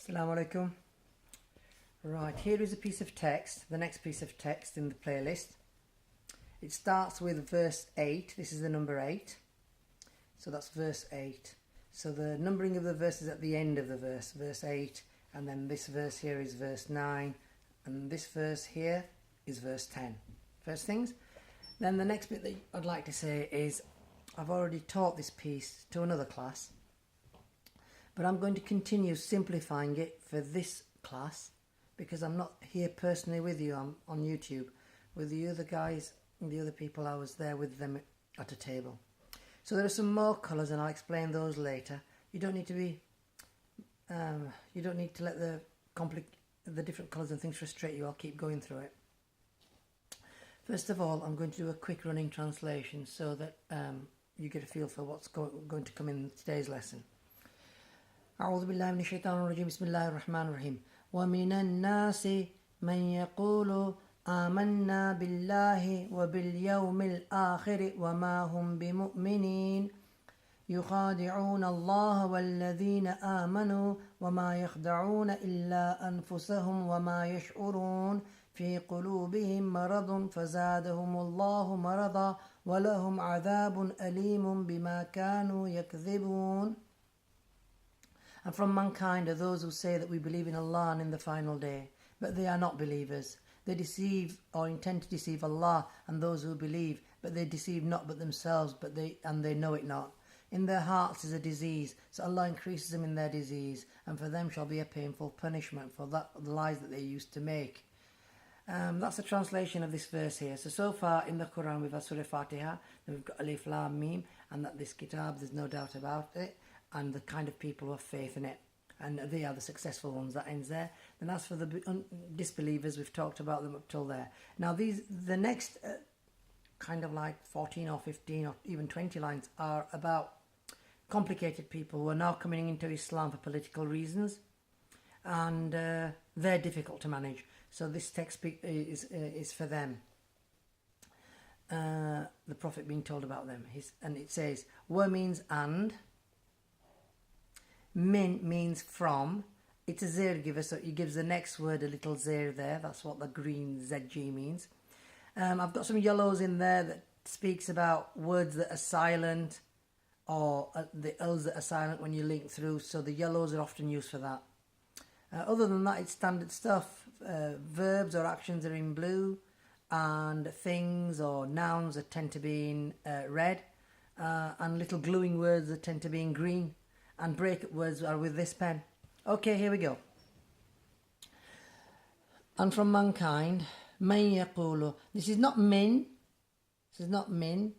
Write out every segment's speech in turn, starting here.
Assalamu alaikum. Right, here is a piece of text, the next piece of text in the playlist. It starts with verse 8. This is the number 8. So that's verse 8. So the numbering of the verse is at the end of the verse, verse 8. And then this verse here is verse 9. And this verse here is verse 10. First things. Then the next bit that I'd like to say is I've already taught this piece to another class. But I'm going to continue simplifying it for this class because I'm not here personally with you. I'm on YouTube with the other guys and the other people. I was there with them at a table. So there are some more colours and I'll explain those later. You don't need to be, you don't need to let the different colours and things frustrate you. I'll keep going through it. First of all, I'm going to do a quick running translation so that you get a feel for what's going to come in today's lesson. أعوذ بالله من الشيطان الرجيم بسم الله الرحمن الرحيم ومن الناس من يقول آمنا بالله وباليوم الآخر وما هم بمؤمنين يخادعون الله والذين آمنوا وما يخدعون إلا أنفسهم وما يشعرون في قلوبهم مرض فزادهم الله مرضا ولهم عذاب أليم بما كانوا يكذبون. And from mankind are those who say that we believe in Allah and in the final day, but they are not believers. They deceive or intend to deceive Allah and those who believe, but they deceive not but themselves, and they know it not. In their hearts is a disease, so Allah increases them in their disease, and for them shall be a painful punishment for the lies that they used to make. That's a translation of this verse here. So far in the Quran we've had Surah Fatiha, then we've got Alif Lam Mim, and that this kitab, there's no doubt about it, and the kind of people who have faith in it, and they are the successful ones. That ends there. Then as for the disbelievers, we've talked about them up till there. Now the next kind of like 14 or 15 or even 20 lines are about complicated people who are now coming into Islam for political reasons, and they're difficult to manage. So this text is for them. The Prophet being told about them, and it says, "Wa" means and. Min means from. It's a zir giver, so he gives the next word a little zir there. That's what the green ZG means. I've got some yellows in there that speaks about words that are silent, or the L's that are silent when you link through, so the yellows are often used for that. Other than that, it's standard stuff. Verbs or actions are in blue, and things or nouns that tend to be in red, and little gluing words that tend to be in green. And break-up words are with this pen. Okay, here we go. And from mankind, man yaqulu. This is not min. This is not min.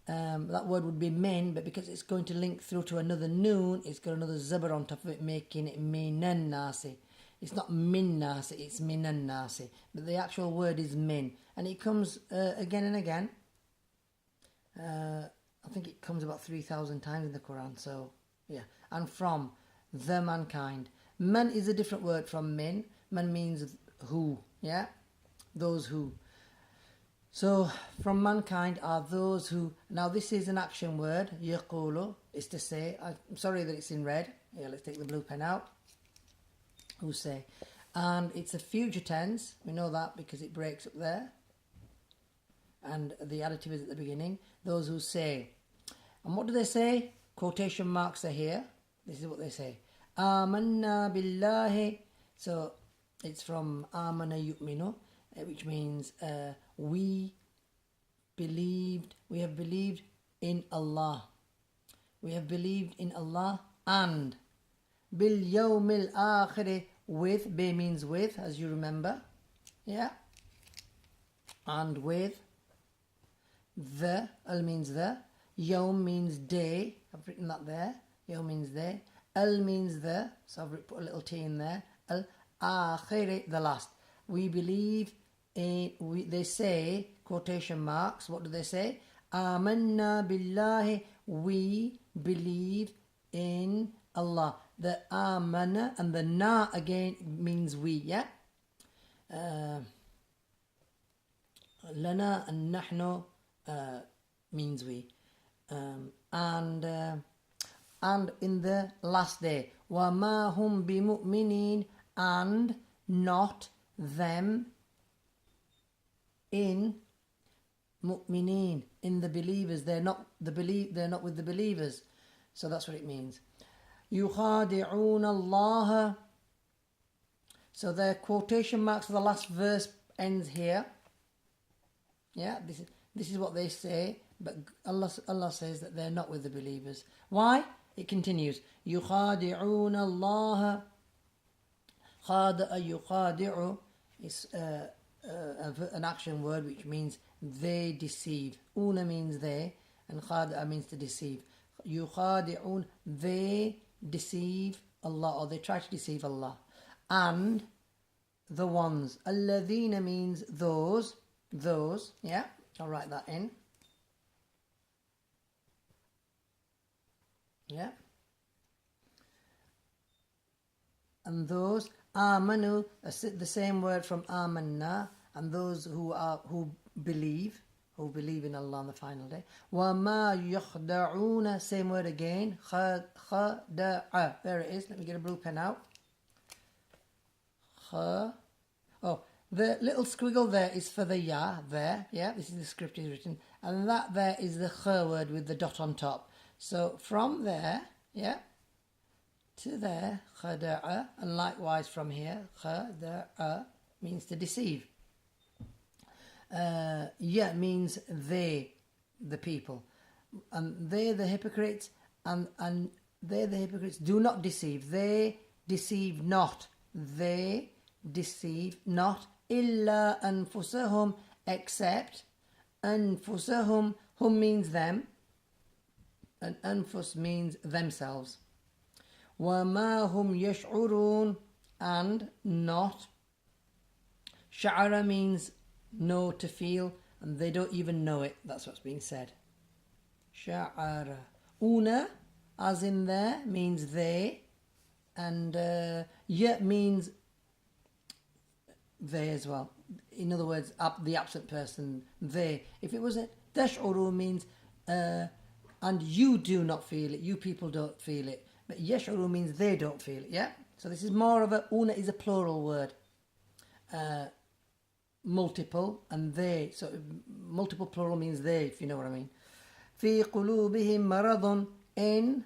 That word would be min, but because it's going to link through to another noon, it's got another zabar on top of it, making it minan nasi. It's not min nasi, it's minan nasi. But the actual word is min. And it comes again and again. I think it comes about 3,000 times in the Quran, so... yeah, and from the mankind. Man is a different word from min. Man means who, yeah? Those who. So, from mankind are those who... Now, this is an action word. Yaqulu is to say. I'm sorry that it's in red. Yeah, let's take the blue pen out. Who say. And it's a future tense. We know that because it breaks up there. And the adjective is at the beginning. Those who say. And what do they say? Quotation marks are here. This is what they say. Amanna billahi. So it's from amana yu'minu, which means we have believed in Allah. We have believed in Allah, and bil yawmil akhir, with, bi means with, as you remember. Yeah. And with, the, al means the, yawm means day. I've written that there. Yawm means day. Al means the. So I've put a little T in there. Al akhir, the last. We believe in. They say, quotation marks. What do they say? Amanna billahi. We believe in Allah. The amana and the na again means we. Yeah. Lana and nahnu means we. And and in the last day. وَمَا هُمْ بِمُؤْمِنِينَ, and not them in mu'mineen, in the believers. They're not with the believers. So that's what it means. يُخَادِعُونَ اللَّهَ. So their quotation marks for the last verse ends here. Yeah, this is what they say, but Allah says that they're not with the believers. Why? It continues. يُخَادِعُونَ اللَّهَ. خَادَأَ يُخَادِعُ is an action word which means they deceive. Una means they, and khada'a means to deceive. يُخَادِعُونَ, they deceive Allah, or they try to deceive Allah. And the ones. الَّذِينَ means those. Yeah, I'll write that in. Yeah. And those, amanu, the same word from amanna, and those who believe in Allah on the final day. وَمَا يَخْدَعُونَ, same word again, خَدَعَ. There it is. Let me get a blue pen out. Oh, the little squiggle there is for the ya there. Yeah, this is the script is written, and that there is the kh word with the dot on top. So from there, yeah, to there, khada'a, and likewise from here, khada'a means to deceive. Ya means they, the people, and they the hypocrites, and they the hypocrites do not deceive. They deceive not. They deceive not. Illa anfusahum, except anfusahum. Hum means them, and anfus means themselves. وَمَا هُمْ يَشْعُرُونَ, and not. Sha'ara means know, to feel, and they don't even know it. That's what's being said. Sha'ara. Una, as in there, means they, and ya means they as well. In other words, the absent person, they. If it was a tash'uru means and you do not feel it, you people don't feel it. But yash'uru means they don't feel it, yeah? So this is more of una is a plural word. Multiple, and they. So multiple plural means they, if you know what I mean. في قلوبهم مرض, in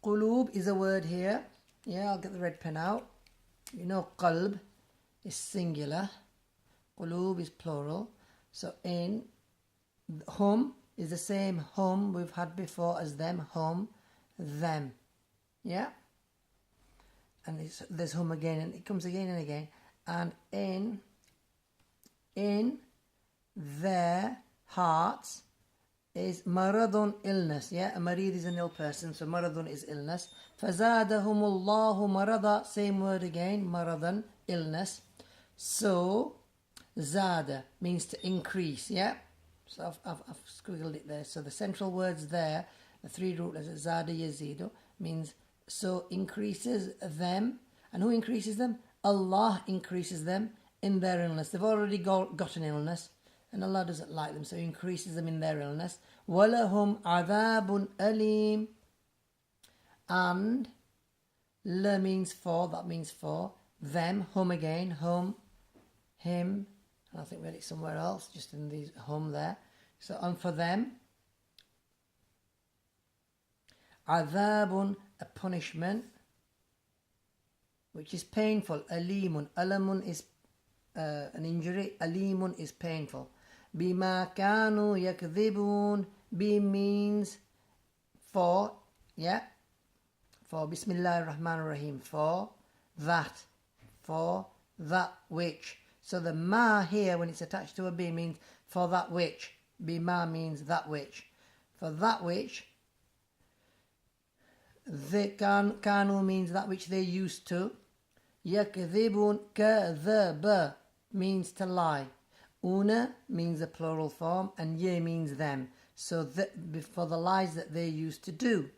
qulub is a word here. Yeah, I'll get the red pen out. You know qalb is singular, qulub is plural. So in hum is the same hum we've had before as them, hum, them. Yeah? And there's hum again, and it comes again and again. And in their hearts is maradun, illness. Yeah? A marid is an ill person, so maradun is illness. فَزَادَهُمُ اللَّهُ marada, same word again, maradan, illness. So, zada means to increase, yeah? So I've squiggled it there. So the central words there, the three root letters, zada yazidu, means so increases them. And who increases them? Allah increases them in their illness. They've already got an illness, and Allah doesn't like them, so He increases them in their illness. وَلَهُمْ عَذَابٌ أَلِيمٌ, and la means for, that means for them, hum again, hum, him, and I think we had it somewhere else, just in these hum there. So, and for them, عَذَابٌ, a punishment, which is painful. Alimun, alamun is an injury, alimun is painful. Bima kanu yakdhibun, bi means for, yeah, for Bismillahir Rahmanir Rahim, for that which. So the ma here, when it's attached to a bi, means for that which. Bima means that which. For that which. The kanu means that which they used to. Yakdhibun, kadhaba means to lie. Una means a plural form, and ye means them. So for the lies that they used to do.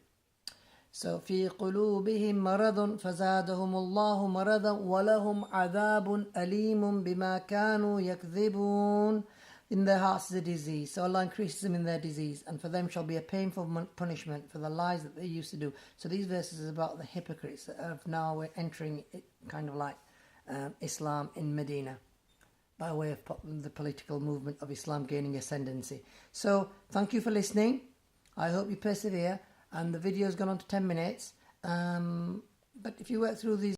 So في قلوبهم مرض فزادهم الله مرضا ولهم عذاب أليم بما كانوا يكذبون. in their hearts is a disease, so Allah increases them in their disease, and for them shall be a painful punishment for the lies that they used to do. So these verses is about the hypocrites that are now entering kind of like Islam in Medina, by way of the political movement of Islam gaining ascendancy. So thank you for listening. I hope you persevere, and the video's gone on to 10 minutes. But if you work through these